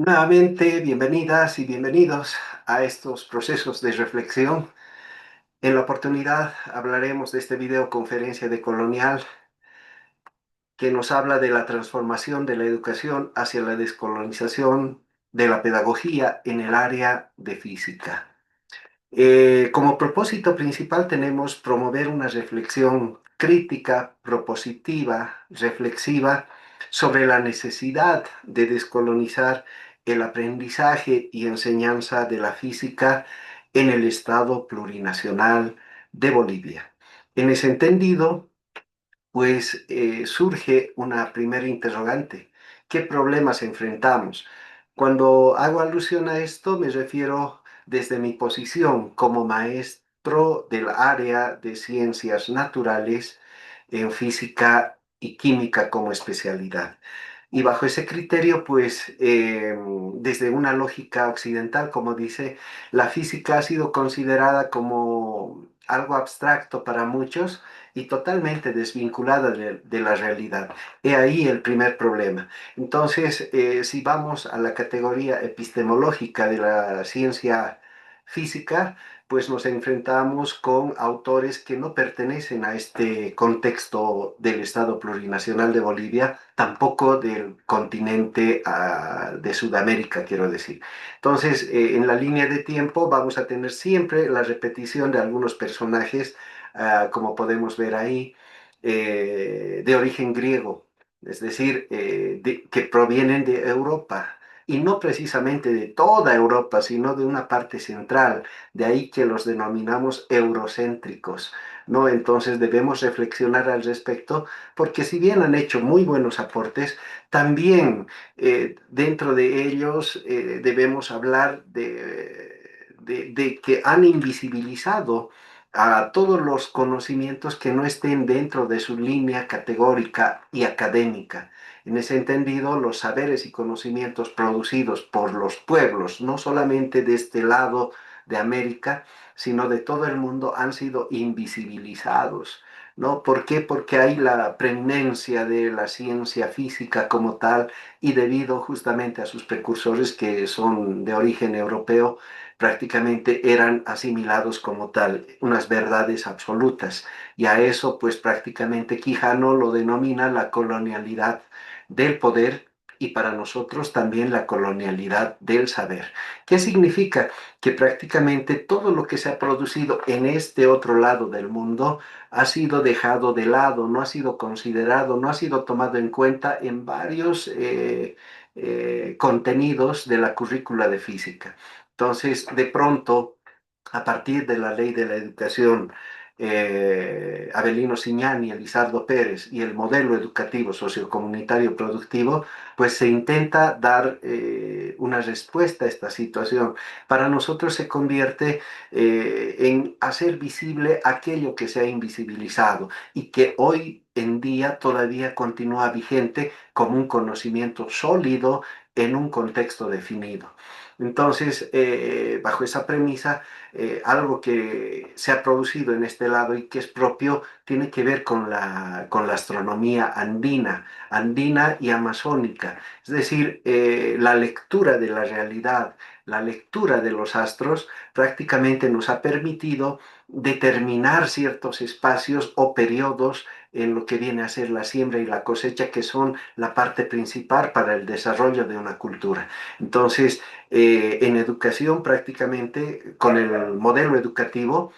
Nuevamente, bienvenidas y bienvenidos a estos procesos de reflexión. En la oportunidad hablaremos de este videoconferencia de Colonial que nos habla de la transformación de la educación hacia la descolonización de la pedagogía en el área de física. Como propósito principal tenemos promover una reflexión crítica, propositiva, reflexiva sobre la necesidad de descolonizar el aprendizaje y enseñanza de la física en el Estado plurinacional de Bolivia. En ese entendido, pues surge una primera interrogante. ¿Qué problemas enfrentamos? Cuando hago alusión a esto, me refiero desde mi posición como maestro del área de ciencias naturales en física y química como especialidad. Y bajo ese criterio, pues desde una lógica occidental, como dice, la física ha sido considerada como algo abstracto para muchos y totalmente desvinculada de la realidad. He ahí el primer problema. Entonces, si vamos a la categoría epistemológica de la ciencia física, pues nos enfrentamos con autores que no pertenecen a este contexto del Estado plurinacional de Bolivia, tampoco del continente de Sudamérica, quiero decir. Entonces, en la línea de tiempo vamos a tener siempre la repetición de algunos personajes, como podemos ver ahí, de origen griego, es decir, que provienen de Europa. Y no precisamente de toda Europa, sino de una parte central. De ahí que los denominamos eurocéntricos, ¿no? Entonces debemos reflexionar al respecto, porque si bien han hecho muy buenos aportes, también dentro de ellos debemos hablar de que han invisibilizado a todos los conocimientos que no estén dentro de su línea categórica y académica. En ese entendido, los saberes y conocimientos producidos por los pueblos, no solamente de este lado de América, sino de todo el mundo, han sido invisibilizados. ¿No? ¿Por qué? Porque hay la preeminencia de la ciencia física como tal y debido justamente a sus precursores que son de origen europeo, prácticamente eran asimilados como tal, unas verdades absolutas. Y a eso, pues prácticamente Quijano lo denomina la colonialidad del poder y para nosotros también la colonialidad del saber. ¿Qué significa? Que prácticamente todo lo que se ha producido en este otro lado del mundo ha sido dejado de lado, no ha sido considerado, no ha sido tomado en cuenta en varios contenidos de la currícula de física. Entonces, de pronto, a partir de la ley de la educación, Avelino Siñani, Elizardo Pérez y el modelo educativo sociocomunitario productivo, pues se intenta dar una respuesta a esta situación. Para nosotros se convierte en hacer visible aquello que se ha invisibilizado y que hoy en día todavía continúa vigente como un conocimiento sólido en un contexto definido. Entonces, bajo esa premisa, algo que se ha producido en este lado y que es propio tiene que ver con la astronomía andina, andina y amazónica. Es decir, la lectura de la realidad, la lectura de los astros prácticamente nos ha permitido determinar ciertos espacios o periodos en lo que viene a ser la siembra y la cosecha, que son la parte principal para el desarrollo de una cultura. Entonces, en educación prácticamente, con el modelo educativo,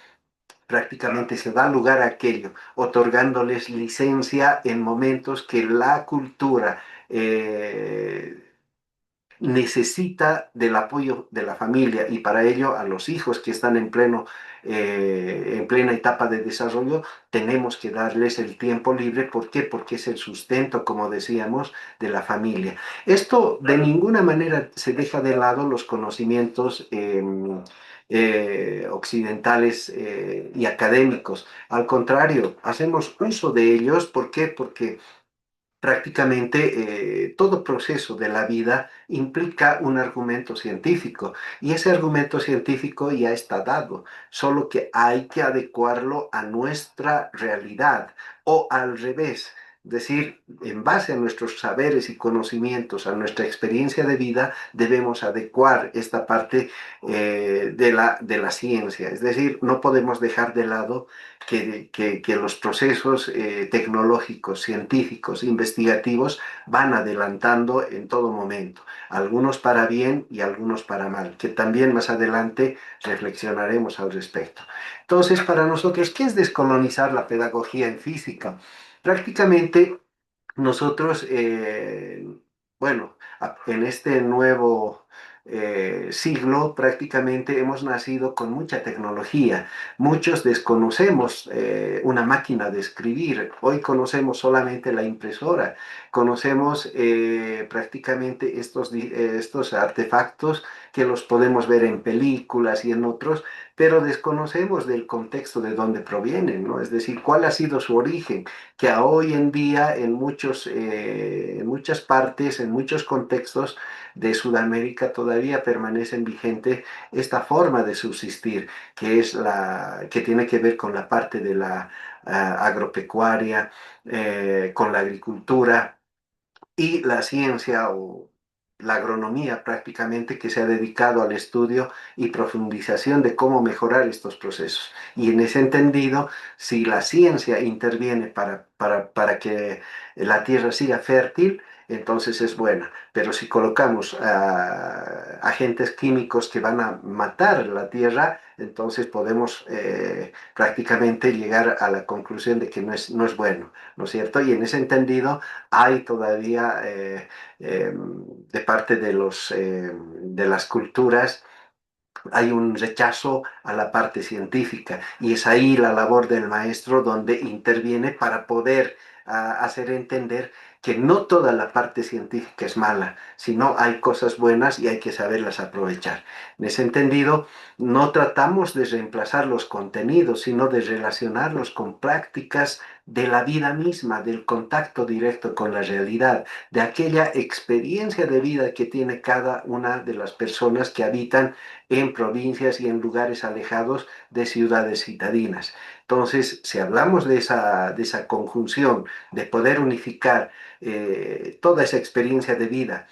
prácticamente se da lugar a aquello, otorgándoles licencia en momentos que la cultura necesita del apoyo de la familia y para ello a los hijos que están en plena etapa de desarrollo tenemos que darles el tiempo libre. ¿Por qué? Porque es el sustento, como decíamos, de la familia. Esto de ninguna manera se deja de lado los conocimientos occidentales y académicos. Al contrario, hacemos uso de ellos. ¿Por qué? Porque prácticamente todo proceso de la vida implica un argumento científico y ese argumento científico ya está dado, solo que hay que adecuarlo a nuestra realidad o al revés. Es decir, en base a nuestros saberes y conocimientos, a nuestra experiencia de vida, debemos adecuar esta parte de la ciencia. Es decir, no podemos dejar de lado que los procesos tecnológicos, científicos, investigativos van adelantando en todo momento, algunos para bien y algunos para mal, que también más adelante reflexionaremos al respecto. Entonces, para nosotros, ¿qué es descolonizar la pedagogía en física? Prácticamente nosotros, bueno, en este nuevo siglo prácticamente hemos nacido con mucha tecnología. Muchos desconocemos una máquina de escribir. Hoy conocemos solamente la impresora. Conocemos prácticamente estos artefactos que los podemos ver en películas y en otros, pero desconocemos del contexto de dónde provienen, ¿no? Es decir, cuál ha sido su origen, que a hoy en día en muchas partes, en muchos contextos de Sudamérica todavía permanecen vigente esta forma de subsistir, que es que tiene que ver con la parte de la agropecuaria, con la agricultura y la ciencia o la agronomía prácticamente que se ha dedicado al estudio y profundización de cómo mejorar estos procesos. Y en ese entendido, si la ciencia interviene para que la tierra siga fértil, entonces es buena. Pero si colocamos agentes químicos que van a matar la tierra, entonces podemos prácticamente llegar a la conclusión de que no es bueno, ¿no es cierto? Y en ese entendido, hay todavía de parte de de las culturas, hay un rechazo a la parte científica y es ahí la labor del maestro donde interviene para poder hacer entender que no toda la parte científica es mala, sino hay cosas buenas y hay que saberlas aprovechar. En ese entendido, no tratamos de reemplazar los contenidos, sino de relacionarlos con prácticas de la vida misma, del contacto directo con la realidad, de aquella experiencia de vida que tiene cada una de las personas que habitan en provincias y en lugares alejados de ciudades citadinas. Entonces, si hablamos de esa conjunción, de poder unificar toda esa experiencia de vida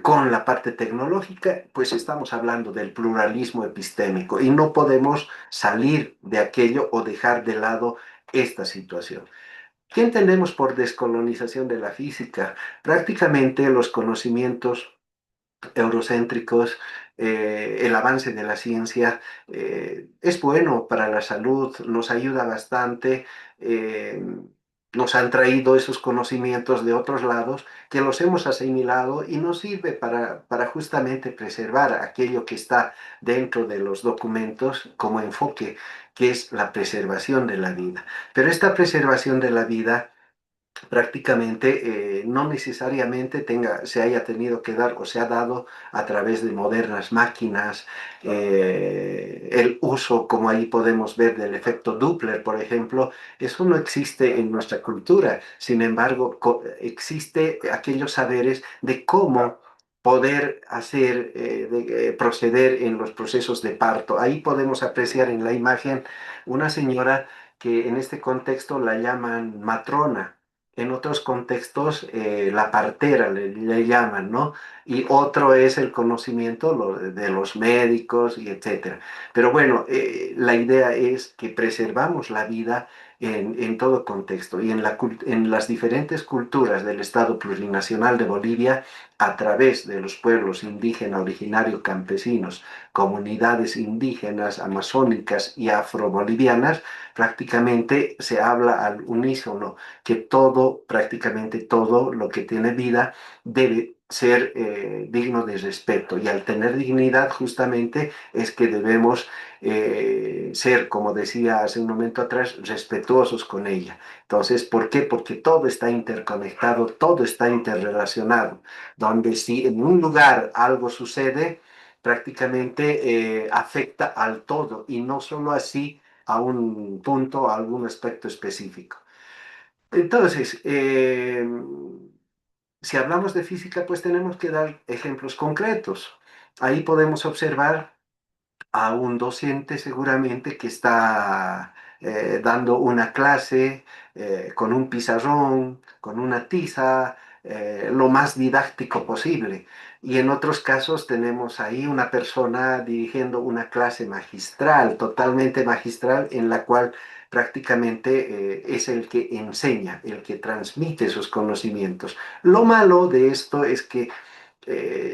con la parte tecnológica, pues estamos hablando del pluralismo epistémico y no podemos salir de aquello o dejar de lado esta situación. ¿Qué entendemos por descolonización de la física? Prácticamente los conocimientos eurocéntricos, el avance de la ciencia es bueno para la salud, nos ayuda bastante, eh, nos han traído esos conocimientos de otros lados que los hemos asimilado y nos sirve para justamente preservar aquello que está dentro de los documentos como enfoque, que es la preservación de la vida. Pero esta preservación de la vida prácticamente no necesariamente se haya tenido que dar o se ha dado a través de modernas máquinas, el uso, como ahí podemos ver, del efecto Doppler, por ejemplo, eso no existe en nuestra cultura. Sin embargo, existe aquellos saberes de cómo poder hacer, proceder en los procesos de parto. Ahí podemos apreciar en la imagen una señora que en este contexto la llaman matrona, en otros contextos la partera le llaman, ¿no? Y otro es el conocimiento de los médicos y etcétera. Pero bueno, la idea es que preservamos la vida en todo contexto y en las diferentes culturas del Estado Plurinacional de Bolivia a través de los pueblos indígenas, originarios, campesinos, comunidades indígenas, amazónicas y afrobolivianas, prácticamente se habla al unísono que todo, prácticamente todo lo que tiene vida debe ser digno de respeto. Y al tener dignidad justamente es que debemos ser, como decía hace un momento atrás, respetuosos con ella. Entonces, ¿por qué? Porque todo está interconectado, todo está interrelacionado, donde si en un lugar algo sucede, prácticamente afecta al todo y no solo así a un punto, a algún aspecto específico. Entonces, si hablamos de física, pues tenemos que dar ejemplos concretos. Ahí podemos observar a un docente seguramente que está dando una clase con un pizarrón, con una tiza, lo más didáctico posible. Y en otros casos tenemos ahí una persona dirigiendo una clase magistral, totalmente magistral, en la cual prácticamente es el que enseña, el que transmite sus conocimientos. Lo malo de esto es que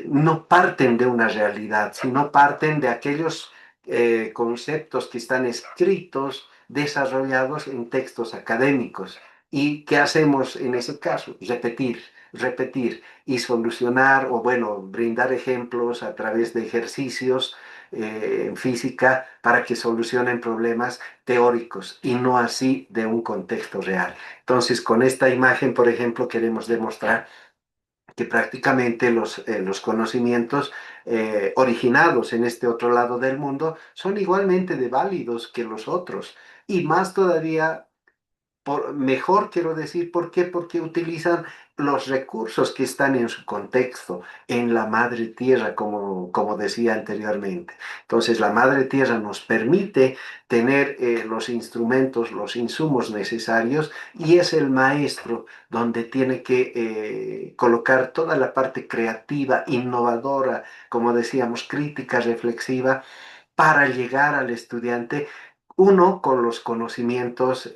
no parten de una realidad, sino parten de aquellos conceptos que están escritos, desarrollados en textos académicos. ¿Y qué hacemos en ese caso? Repetir, repetir y solucionar o, bueno, brindar ejemplos a través de ejercicios en física para que solucionen problemas teóricos y no así de un contexto real. Entonces, con esta imagen, por ejemplo, queremos demostrar que prácticamente los conocimientos originados en este otro lado del mundo son igualmente de válidos que los otros. Y más todavía mejor quiero decir, ¿por qué? Porque utilizan los recursos que están en su contexto, en la madre tierra, como decía anteriormente. Entonces, la madre tierra nos permite tener los instrumentos, los insumos necesarios y es el maestro donde tiene que colocar toda la parte creativa, innovadora, como decíamos, crítica, reflexiva para llegar al estudiante, uno con los conocimientos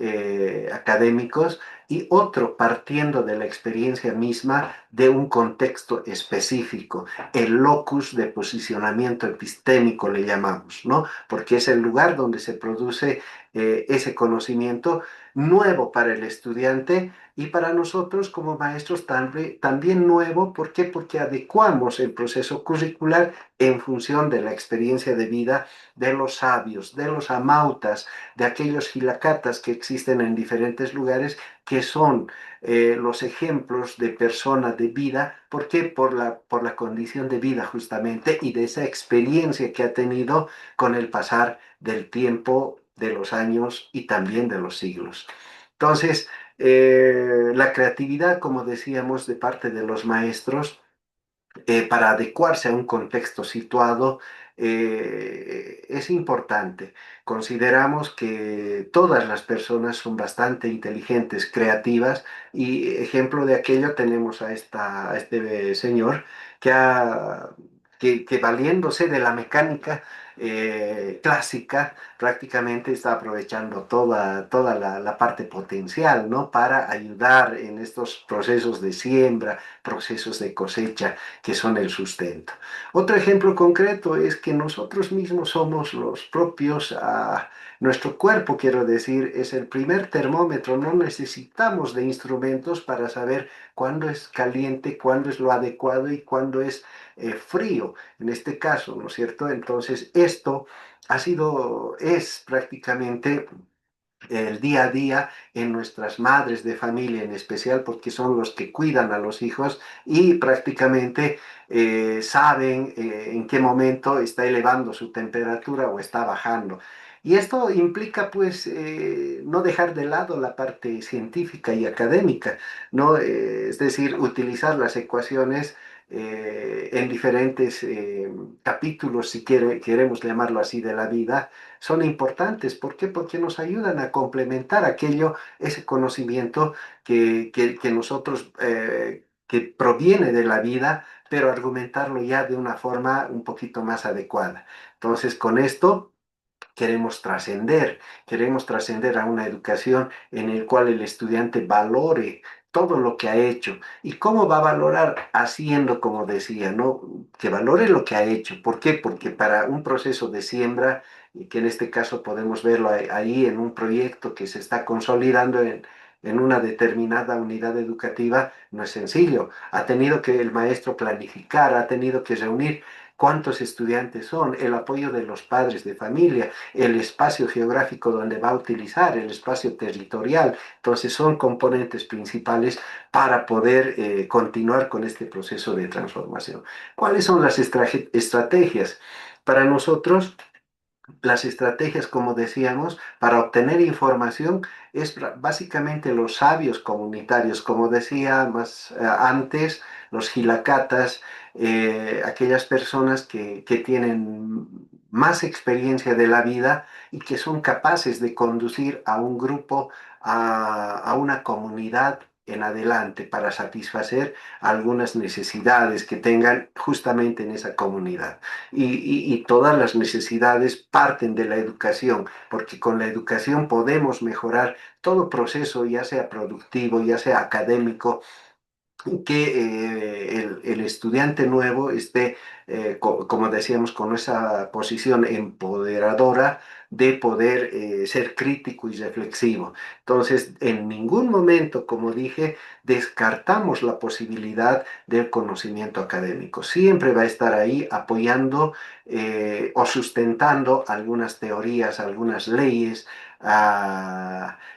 académicos y otro partiendo de la experiencia misma de un contexto específico, el locus de posicionamiento epistémico le llamamos, ¿no? Porque es el lugar donde se produce ese conocimiento nuevo para el estudiante y para nosotros como maestros también nuevo. ¿Por qué? Porque adecuamos el proceso curricular en función de la experiencia de vida de los sabios, de los amautas, de aquellos gilacatas que existen en diferentes lugares, que son los ejemplos de persona de vida. ¿Por qué? Por la condición de vida justamente y de esa experiencia que ha tenido con el pasar del tiempo, de los años y también de los siglos. Entonces, la creatividad, como decíamos, de parte de los maestros, para adecuarse a un contexto situado, es importante. Consideramos que todas las personas son bastante inteligentes, creativas, y ejemplo de aquello tenemos a este señor que, que valiéndose de la mecánica clásica, prácticamente está aprovechando toda la parte potencial, ¿no? Para ayudar en estos procesos de siembra, procesos de cosecha que son el sustento. Otro ejemplo concreto es que nosotros mismos somos los propios, nuestro cuerpo, quiero decir, es el primer termómetro, no necesitamos de instrumentos para saber cuándo es caliente, cuándo es lo adecuado y cuándo es frío, en este caso, ¿no es cierto? Entonces, esto es prácticamente el día a día en nuestras madres de familia en especial, porque son los que cuidan a los hijos y prácticamente saben en qué momento está elevando su temperatura o está bajando. Y esto implica, pues, no dejar de lado la parte científica y académica, ¿no? Es decir, utilizar las ecuaciones en diferentes capítulos, si queremos llamarlo así, de la vida, son importantes. ¿Por qué? Porque nos ayudan a complementar aquello, ese conocimiento que nosotros, que proviene de la vida, pero argumentarlo ya de una forma un poquito más adecuada. Entonces, con esto queremos trascender a una educación en el cual el estudiante valore todo lo que ha hecho. ¿Y cómo va a valorar? Haciendo, como decía, ¿no? Que valore lo que ha hecho. ¿Por qué? Porque para un proceso de siembra, y que en este caso podemos verlo ahí en un proyecto que se está consolidando en una determinada unidad educativa, no es sencillo. Ha tenido que el maestro planificar, ha tenido que reunir cuántos estudiantes son, el apoyo de los padres de familia, el espacio geográfico donde va a utilizar, el espacio territorial. Entonces son componentes principales para poder continuar con este proceso de transformación. ¿Cuáles son las estrategias? Para nosotros, las estrategias, como decíamos, para obtener información es básicamente los sabios comunitarios, como decía más antes, los gilacatas, aquellas personas que tienen más experiencia de la vida y que son capaces de conducir a un grupo, a una comunidad en adelante para satisfacer algunas necesidades que tengan justamente en esa comunidad. Y todas las necesidades parten de la educación, porque con la educación podemos mejorar todo proceso, ya sea productivo, ya sea académico, que el estudiante nuevo esté, como decíamos, con esa posición empoderadora de poder ser crítico y reflexivo. Entonces, en ningún momento, como dije, descartamos la posibilidad del conocimiento académico. Siempre va a estar ahí apoyando o sustentando algunas teorías, algunas leyes.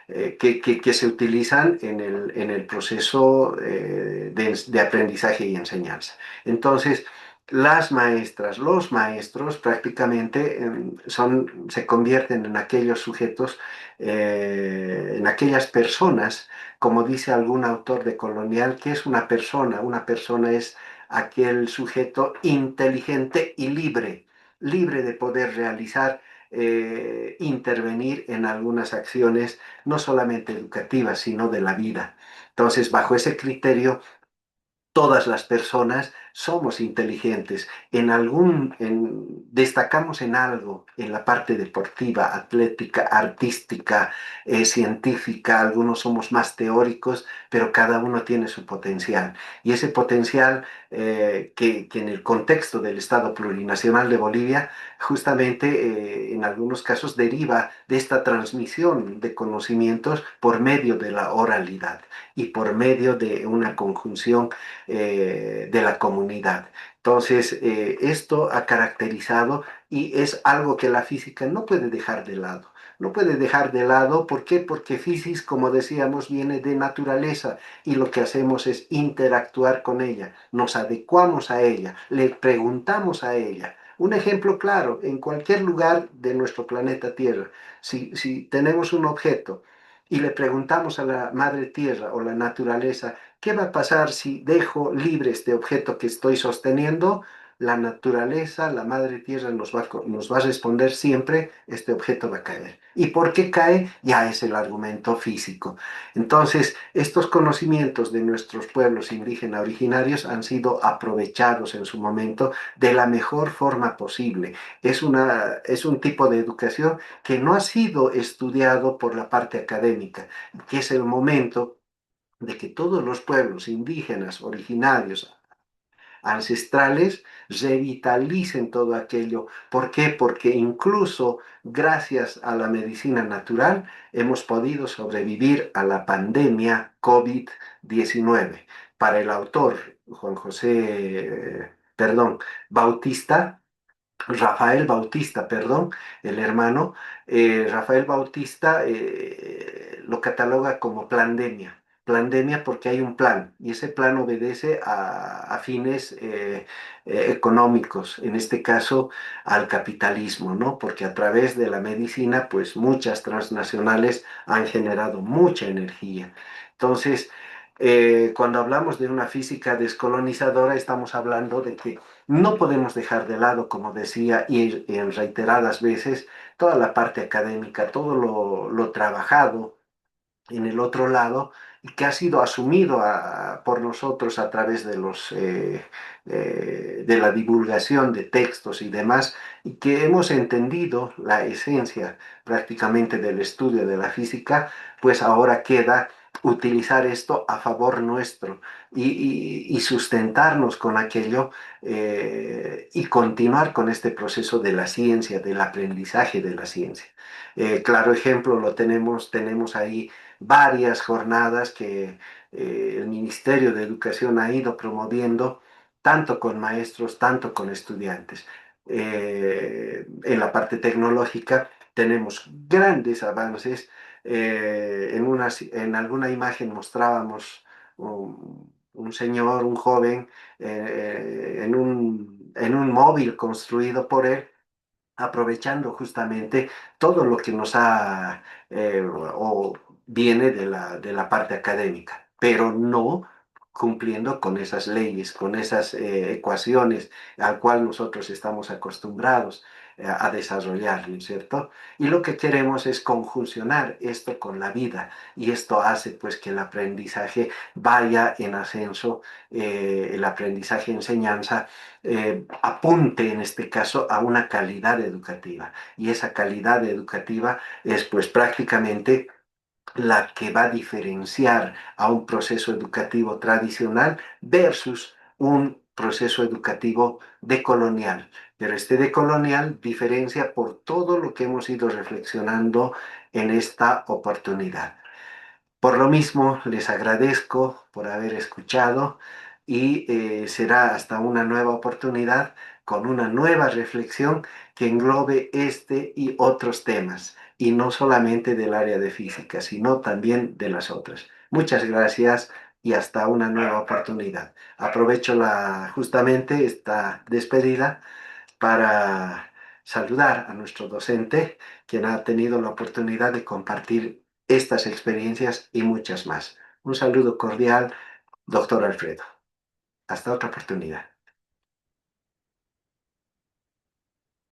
Que se utilizan en el proceso de aprendizaje y enseñanza. Entonces, las maestras, los maestros prácticamente se convierten en aquellos sujetos, en aquellas personas, como dice algún autor de Colonial, que es una persona. Una persona es aquel sujeto inteligente y libre, libre de poder realizar, intervenir en algunas acciones no solamente educativa, sino de la vida. Entonces, bajo ese criterio, todas las personas somos inteligentes. Destacamos en algo, en la parte deportiva, atlética, artística, científica. Algunos somos más teóricos, pero cada uno tiene su potencial. Y ese potencial, que en el contexto del Estado Plurinacional de Bolivia, justamente en algunos casos deriva de esta transmisión de conocimientos por medio de la oralidad y por medio de una conjunción de la comunidad. Entonces, esto ha caracterizado y es algo que la física no puede dejar de lado. No puede dejar de lado, ¿por qué? Porque física, como decíamos, viene de naturaleza y lo que hacemos es interactuar con ella, nos adecuamos a ella, le preguntamos a ella. Un ejemplo claro, en cualquier lugar de nuestro planeta Tierra, si tenemos un objeto y le preguntamos a la Madre Tierra o la naturaleza, ¿qué va a pasar si dejo libre este objeto que estoy sosteniendo? La naturaleza, la madre tierra nos va a responder siempre, este objeto va a caer. ¿Y por qué cae? Ya es el argumento físico. Entonces, estos conocimientos de nuestros pueblos indígenas originarios han sido aprovechados en su momento de la mejor forma posible. Es un tipo de educación que no ha sido estudiado por la parte académica, que es el momento de que todos los pueblos indígenas originarios, ancestrales, revitalicen todo aquello. ¿Por qué? Porque incluso gracias a la medicina natural hemos podido sobrevivir a la pandemia COVID-19. Para el autor Juan José, Bautista, Rafael Bautista, perdón, el hermano, Rafael Bautista lo cataloga como pandemia. Pandemia porque hay un plan y ese plan obedece a fines económicos, en este caso al capitalismo, ¿no? Porque a través de la medicina, pues muchas transnacionales han generado mucha energía. Entonces, cuando hablamos de una física descolonizadora, estamos hablando de que no podemos dejar de lado, como decía, y en reiteradas veces, toda la parte académica, todo lo trabajado en el otro lado y que ha sido asumido por nosotros a través de la divulgación de textos y demás, y que hemos entendido la esencia prácticamente del estudio de la física, pues ahora queda utilizar esto a favor nuestro y sustentarnos con aquello, y continuar con este proceso de la ciencia, del aprendizaje de la ciencia. Claro ejemplo lo tenemos ahí varias jornadas que el Ministerio de Educación ha ido promoviendo, tanto con maestros, tanto con estudiantes. En la parte tecnológica tenemos grandes avances. En alguna imagen mostrábamos un señor, un joven, en un móvil construido por él, aprovechando justamente todo lo que nos ha o viene de la parte académica, pero no cumpliendo con esas leyes, con esas ecuaciones al cual nosotros estamos acostumbrados. a desarrollar, ¿no es cierto? Y lo que queremos es conjuncionar esto con la vida y esto hace pues que el aprendizaje vaya en ascenso, el aprendizaje-enseñanza apunte en este caso a una calidad educativa y esa calidad educativa es pues prácticamente la que va a diferenciar a un proceso educativo tradicional versus un proceso educativo decolonial. Pero este decolonial diferencia por todo lo que hemos ido reflexionando en esta oportunidad. Por lo mismo, les agradezco por haber escuchado y será hasta una nueva oportunidad con una nueva reflexión que englobe este y otros temas, y no solamente del área de física, sino también de las otras. Muchas gracias y hasta una nueva oportunidad. Aprovecho justamente esta despedida para saludar a nuestro docente, quien ha tenido la oportunidad de compartir estas experiencias y muchas más. Un saludo cordial, doctor Alfredo. Hasta otra oportunidad.